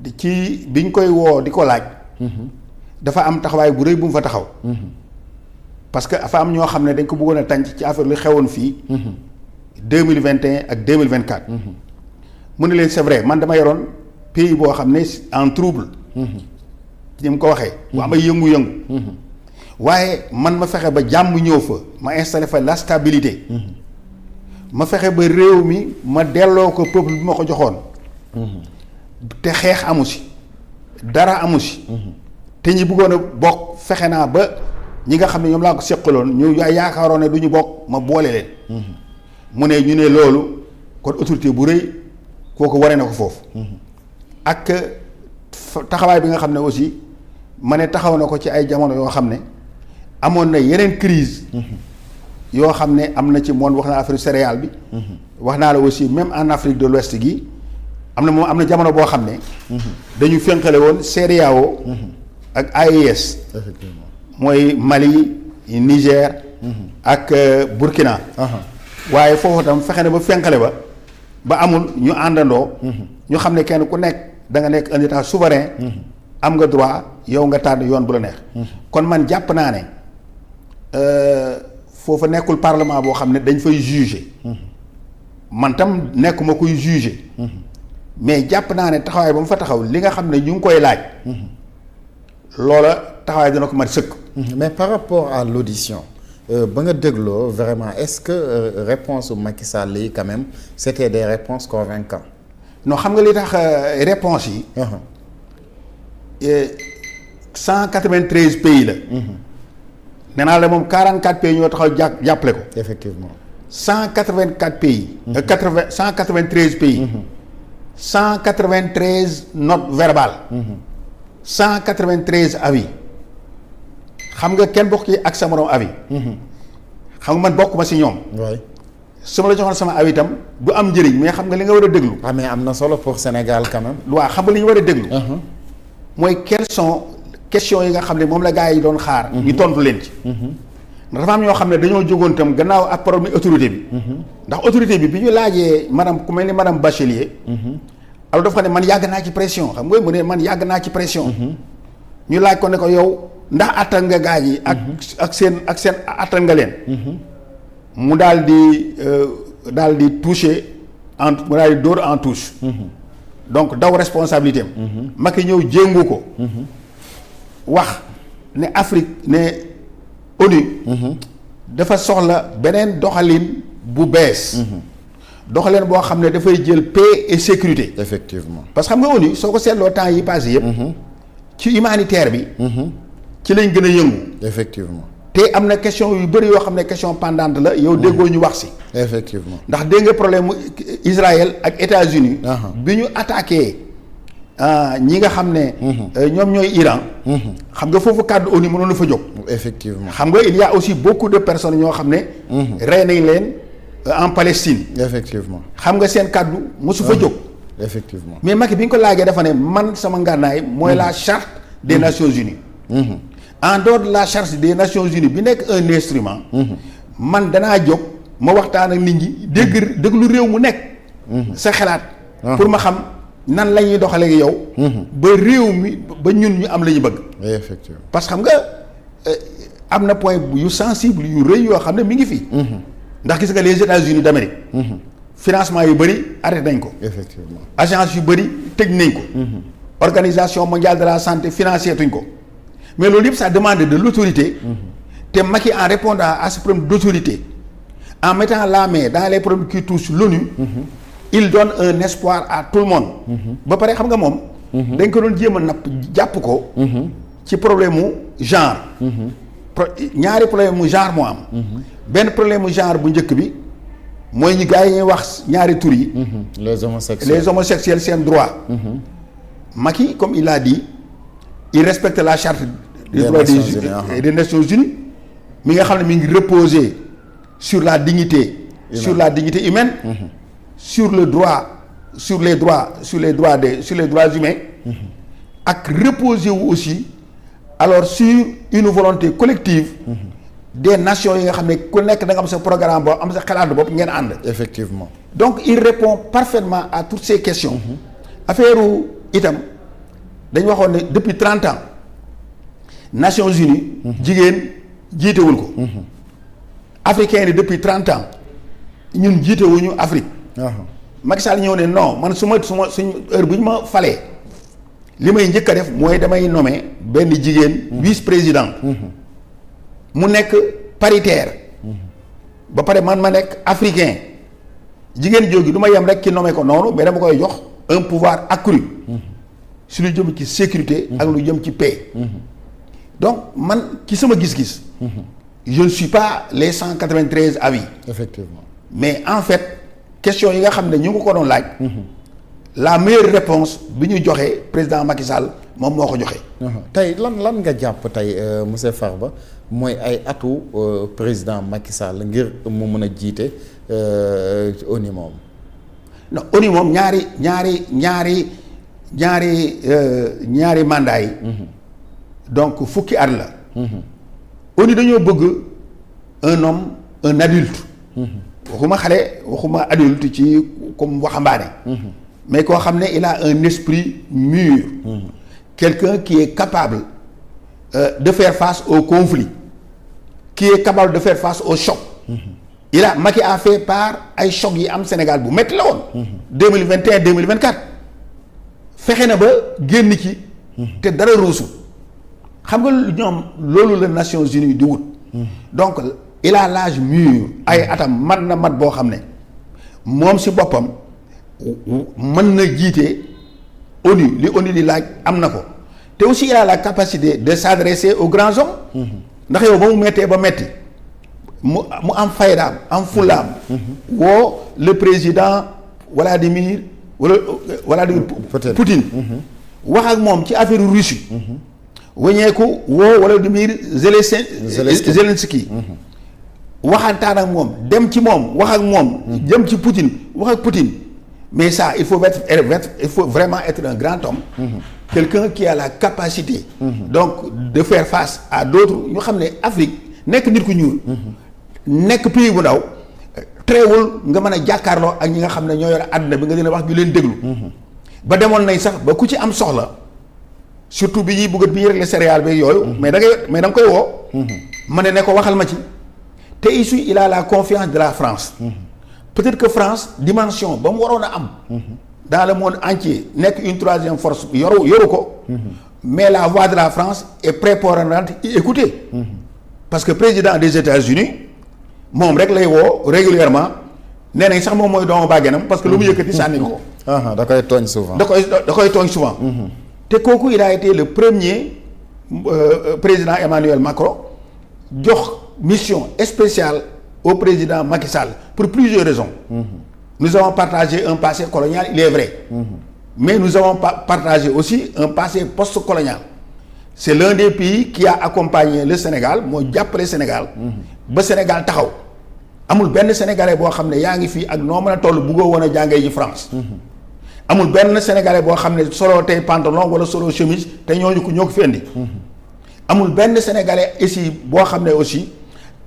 ci biñ koy woo di ko laaj. dafa am taxawaay bu rëy bu mu fa taxaw. parce que dafa am ñoo xam ne dañ ko bëggoon a tànc ci affaire lu xewoon fii. 2021 ak 2024. mu ne leen c'est vrai man dama yoroon pays boo xam ne en trouble. ni mu ko waxee. bu am ay yëngu-yëngu. waaye man ma fexe ba jàmm ñëw fa ma installé fa la stabilité. ma fexe ba réew mi ma delloo ko peuple bi ma ko joxoon. te xeex amu si dara amu si. te ñi bëggoon a bokk fexe naa ba ñi nga xam ne ñoom laa ko seqaloon ñu yaakaaroon ne du ñu bokk ma boole leen. mu ne ñu ne loolu kon autorité bu rëy kooku waree na ko foofu. ak taxawaay bi nga xam ne aussi ma ne taxaw na ko ci ay jamono yoo xam ne amoon na yeneen crise yoo xam ne am na ci moom wax naa affaire céréale bi. wax naa la aussi même en Afrique de l'Ouest gi am na moom am na jamono boo xam ne. dañu fénqale woon CEDEAO ak AES. effectivement mooy Mali Niger. ak Burkina. waaye foofu tam fexe na ba fénqale ba amul ñu àndandoo. ñu xam ne kenn ku nekk da nga nekk un état souverain. am nga droit yow nga tànn yoon bu la neex. kon man jàpp naa ne foofa nekkul parlement boo xam ne dañ fay juger. man tam nekkuma kuy juger. mais jàpp naa ne taxawaay ba mu fa taxaw li nga xam ne ñu ngi koy laaj. loola taxawaay dina ko mat sëkk. mais par rapport à l'audition ba nga dégloo vraiment est-ce que réponse Macky Sall yi quand même c'était des réponses convaincantes. non xam nga li tax réponse yi. 193 pays la. nee naa la moom 44 pays ñoo taxaw jàppale ko. effectivement 184 pays. 193 pays. 193 notes verbales. 193 avis. xam nga kenn bokk ci ak sa morom avis. xam nga man bokk ma si ñoom. oui. su ma la joxoon sama avis itam du am njëriñ mais xam nga li nga war a déglu. ah mais am na solo pour Sénégal quand même. waaw xam nga li ñu war a déglu. mooy quelles sont questions yi nga xam ne moom la gars yi doon xaar. ñu tontu leen ci. ndax dafa am ñoo xam ne dañoo jógoon itam gannaaw ak problème autorité bi. ndax autorité bi ñu laajee madame ku mel ni madame Bachelier. alors dafa xam ne man yàgg naa ci pression xam nga mu ne man yàgg naa ci pression. ñu laaj ko ne ko yow ndax attan nga gars yi. ak seen attan nga leen. mu daal di toucher mu daal di dóor en touche. donc daw responsabilité am. Macky ñëw jéngu ko. wax ne Afrique ne ONU. dafa soxla beneen doxalin bu bees. doxalin boo xam ne dafay jël paix et sécurité. effectivement parce que xam nga ONU soo ko seetloo temps yi passé yëpp. ci humanitaire bi. ci lañ gën a yëngu. effectivement te am na question yu bëri yoo xam ne question pendante la yow déggoo ñu wax si. effectivement ndax dégg nga problème mu Israël ak États-Unis bi ñu attaqué ñi nga xam ne. ñoom ñooy Iran. xam nga foofu kàddu ONU mënoon na fa jóg. effectivement xam nga il y a aussi beaucoup de personnes ñoo xam ne. rey nañ leen en Palestine. effectivement xam nga seen kàddu mosu fa jóg. effectivement mais Macky bi ñu ko laajee dafa ne man sama ngànnaay mooy la charte des Nations Unies. en dehors de la charte des Nations Unies bi nekk un instrument. man danaa jóg ma waxtaan ak nit ñi déglu réew mu nekk. sa xalaat. pour ma xam nan la ñuy doxalee yow. ba réew mi ba ñun ñu am la ñu bëgg. effectivement parce que xam nga am na point yu sensible yu rëy yoo xam ne mi ngi fi. ndax gis nga les États-Unis d'Amérique. financement yu bëri arrêté nañ ko. effectivement agence yu bëri tëj nañ ko. organisation mondiale de la santé financé tuñ ko. mais loolu yëpp ça demande de l'autorité. te Macky en répondant à ce problème d'autorité en mettant la main dans les problèmes qui touchent l'ONU. il donne un espoir à tout le monde. ba pare xam nga moom. dañ ko doon jéem a napp jàpp ko. ci problème mu genre. ñaari problème mu genre moo am. benn problème mu genre bu njëkk bi mooy ñu gars yi ñuy wax ñaari tur yi. les homosexuels seen droit. Macky comme il a dit il respecte la charte des droits des Nations Unies mi nga xam ne mi ngi reposer sur la dignité humaine. sur les droits humains. ak reposer wu aussi alors sur une volonté collective. des nations yi nga xam ne ku nekk da nga am sa programme boobu am sa xalaat bopp ngeen ànd. effectivement donc il répond parfaitement à toutes ces questions. affaire itam dañ waxoon ne depuis 30 ans Nations Unies jigéen jiitewul ko africain yi depuis 30 ans ñun jiitewuñu Afrique Macky Sall ñëw ne non man suñ heure bu ñu ma falee li may njëkk a def mooy damay nommer benn jigéen vice-président mu nekk paritaire ba pare man ma nekk africain jigéen jógi du ma yem rek ci nommer ko noonu mais dama koy jox un pouvoir accru si lu jëm ci sécurité ak lu jëm ci paix donc man ci sama gis-gis je ne suis pas les 193 avis effectivement mais en fait question yi nga xam ne ñu ngi ko doon laaj la meilleure réponse bi ñu joxe président Macky Sall moom moo ko joxe. tey lan nga jàpp tey monsieur Farba mooy ay atu président Macky Sall ngir mu mën a jiite ONU moom. non ONU moom ñaari mandat yi. donc fukki at la. ONU dañoo bëgg un adulte. waxuma xale waxuma adulte ci comme waxambaane. mais koo xam ne il a un esprit mûr. Quelqu'un qui est capable de faire face au conflit, qui est capable de faire face au choc. Macky a fait part ay choc yi am Sénégal bu métti la woon. 2021 2024 fexe na ba génn ci. te dara ruusu. xam nga ñoom loolu la Nations Unies di wut. donc il a l'âge mûr ay atam mat na mat boo xam ne moom si boppam mën na jiite ONU li ONU di laaj am na ko te aussi il a la capacité de s'adresser aux grands hommes. ndax yow ba mu méttee ba métti mu am faydaam am fulaam. woo le président Vladimir Poutine. wax ak moom ci affaire Russie. wëñeeku woo Volodymyr Zelensky. waxantaan ak moom dem ci moom wax ak moom. jëm ci Poutine wax ak Poutine. mais ça il faut vraiment être un grand homme. Quelqu'un qui a la capacité. donc de faire face à d'autres ñu xam ne Afrique nekk nit ku ñuul. nekk pays bu ndaw. teewul nga mën a jàkkaarloo ak ñi nga xam ne ñoo yor àdduna bi nga leen wax ñu leen déglu. ba demoon nañ sax ba ku ci am soxla surtout bi ñuy bëgg régler céréales beeg yooyu. mais da nga koy woo. ma ne ko waxal ma ci. te ici il a la confiance de la France. peut-être que France dimension ba mu waroon a am. dans le monde entier nekk une troisième force yoru ko. mais la voix de la France est prépondérante écoutée. parce que président des États-Unis moom rek lay woo régulièrement nee nañ sax moom mooy doomu bàjjanam parce que lu mu yëkkati sànni ko. da koy tooñ souvent. da koy tooñ souvent. te kooku il a été le premier président Emmanuel Macron jox mission spéciale au président Macky Sall pour plusieurs raisons. Nous avons partagé un passé colonial, il est vrai. Mais nous avons partagé aussi un passé post-colonial. C'est l'un des pays qui a accompagné le Sénégal moo jàppale Sénégal. ba Sénégal taxaw. amul benn sénégalais boo xam ne yaa ngi fii ak noo mën a toll buggoo woon a jàngee ji France. amul benn sénégalais boo xam ne solo tey pantalon wala solo chemise te ñoo ko fi indi. amul benn sénégalais ici boo xam ne aussi.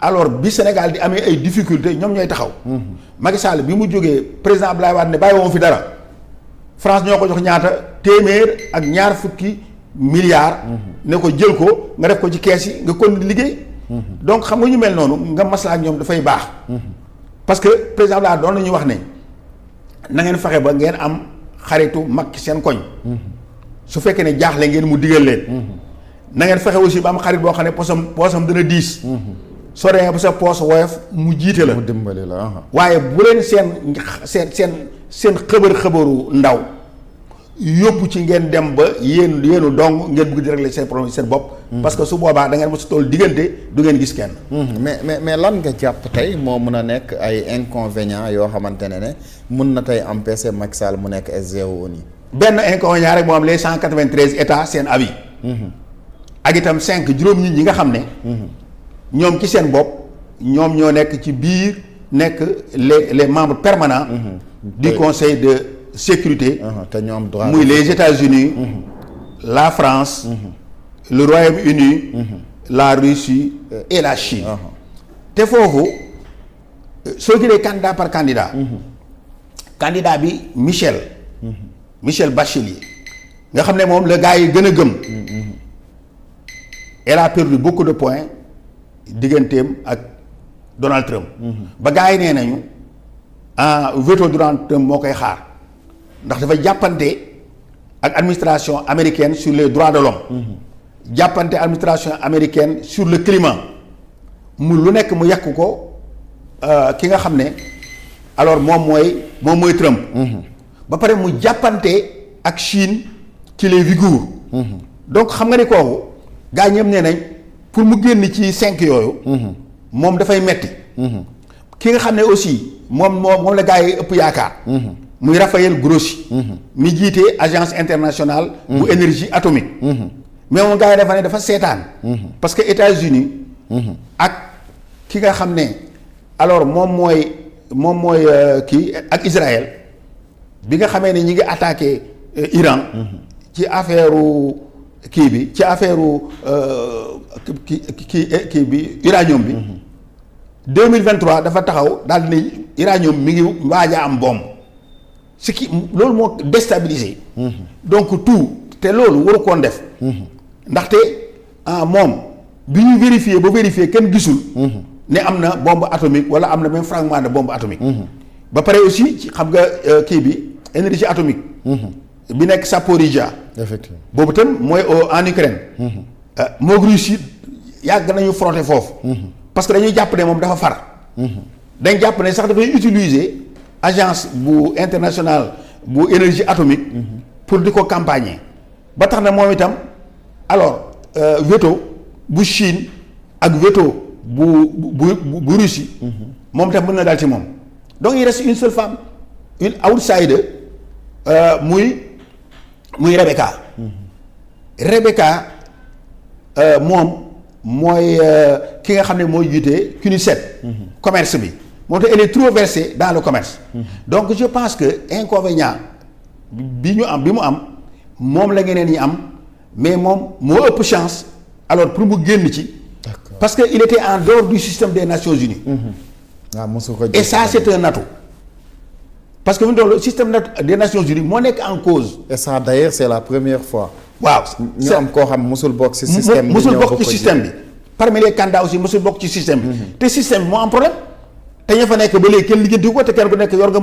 alors bi Sénégal di amee ay difficultés ñoom ñooy taxaw. Macky Sall bi mu jógee président Abdoulaye Wade ne bàyyi woon fi dara France ñoo ko jox ñaata téeméer ak ñaar fukki milliards. ne ko jël ko nga def ko ci kees yi nga kon liggéey. donc xam nga ñu mel noonu nga maslaa ak ñoom dafay baax. parce que président Abdoulaye doon nañu wax ne na ngeen fexe ba ngeen am xaritu mag ci seen koñ. su fekkee ne jaaxle ngeen mu digal leen. na ngeen fexe aussi ba am xarit boo xam ne poosam dana diis. soo demee ba sa poos woyof mu jiite la. mu dimbali la. waaye bu leen seen xëbaru ndaw yóbbu ci ngeen dem ba yéenu dong ngeen bëgg di régler seen problème seen bopp. parce que su boobaa da ngeen mos a toll diggante du ngeen gis kenn. mais lan nga jàpp tey moo mën a nekk ay inconvénients yoo xamante ne mun na tey empêcher Macky Sall mu nekk SGO ONU. benn inconvénient rek moo am les 193 états seen avis. ak itam 5 juróom nit ñi nga xam ne. ñoom ci seen bopp ñoom ñoo nekk ci biir nekk les membres permanents. du conseil de sécurité. te ñoom droit muy les États-Unis la France. le Royaume-Uni. la Russie et la Chine. te foofu soo jëlee candidat par candidat. candidat bi Michel Bachelet nga xam ne moom la gars yi gën a gëm. elle a perdu beaucoup de points digganteem ak Donald Trump. ba gars yi nee nañu veto Donald Trump moo koy xaar ndax dafa jàppante ak administration américaine sur les droits de l'homme jàppante administration américaine sur le climat mu lu nekk mu yàq ko ki nga xam ne alors moom mooy Trump. ba pare mu jàppante ak Chine ci les Ouïghours. donc xam nga ni kooku gaa ñëpp nee nañ pour mu génn ci 5 yooyu. moom dafay metti ki nga xam ne aussi moom la gaa yi ëpp yaakaar. muy Raphaël Grossi. mi jiite agence internationale. bu énergie atomique. mais moom gaa yi dafa ne dafa seetaan. parce que États-Unis ak ki nga xam ne alors moom mooy kii ak Israël bi nga xamee ne ñi ngi attaqué Iran. ci affaire kii bi ci affaire kii bi uranium bi. 2023 dafa taxaw daal di ne uranium mi ngi waaj a am bombe ce qui loolu moo déstabilisé. donc tout te loolu waru koon def. ndaxte moom bi ñu vérifier kenn gisul. ne am na bombe atomique wala am na même fragment de bombe atomique. ba pare aussi ci xam nga kii bi énergie atomique. bi nekk Zaporijia. effectivement boobu tam mooy en Ukraine. moog Russie yàgg nañu frotter foofu. parce que dañuy jàpp ne moom dafa far. dañ jàpp ne sax dafay utiliser agence bu internationale bu énergie atomique. pour di ko campagner. ba tax na moom itam alors veto bu Chine ak veto bu Russie. moom itam mën na daal ci moom. donc il reste une seule femme une outsider muy Rebecca. Rebecca moom mooy ki nga xam ne mooy jiite CNUSET. commerce bi moo tax elle est trop versée dans le commerce. donc je pense que inconvénient bi mu am moom la ñeneen ñi am mais moom moo ëpp chance alors pour mu génn ci. parce que il était en dehors du système des Nations Unies. et ça c'est un atout. parce que le système des Nations Unies moo nekk en cause. et ça d'ailleurs c'est la première fois. waaw ñu am koo xam mosul bokk ci système bi mosul bokk ci système bi. parmi les candidats aussi mosul bokk ci système bi. te système bi moo am problème. te ña fa nekk ba léegi kenn lijjanti ko te kenn ku nekk yor nga